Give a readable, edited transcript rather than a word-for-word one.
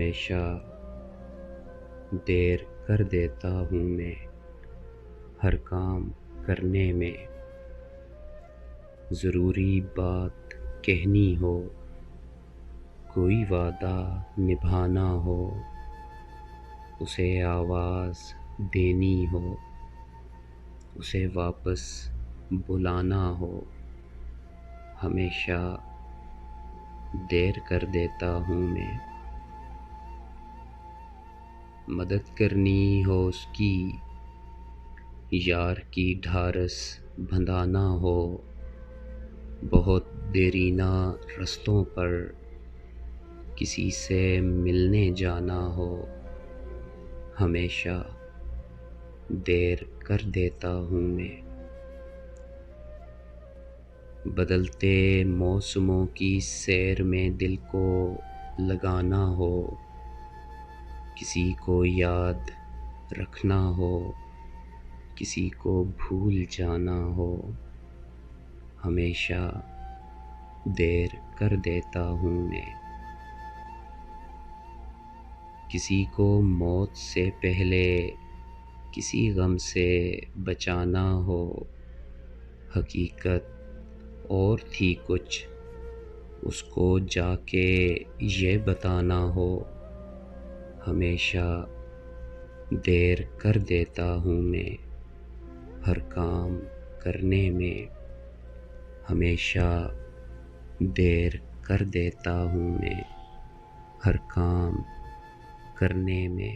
ہمیشہ دیر کر دیتا ہوں میں ہر کام کرنے میں۔ ضروری بات کہنی ہو، کوئی وعدہ نبھانا ہو، اسے آواز دینی ہو، اسے واپس بلانا ہو، ہمیشہ دیر کر دیتا ہوں میں۔ مدد کرنی ہو اس کی، یار کی ڈھارس بندھانا ہو، بہت دیرینہ رستوں پر کسی سے ملنے جانا ہو، ہمیشہ دیر کر دیتا ہوں میں۔ بدلتے موسموں کی سیر میں دل کو لگانا ہو، کسی کو یاد رکھنا ہو، کسی کو بھول جانا ہو، ہمیشہ دیر کر دیتا ہوں میں۔ کسی کو موت سے پہلے کسی غم سے بچانا ہو، حقیقت اور تھی کچھ اس کو جا کے یہ بتانا ہو، ہمیشہ دیر کر دیتا ہوں میں ہر کام کرنے میں، ہمیشہ دیر کر دیتا ہوں میں ہر کام کرنے میں۔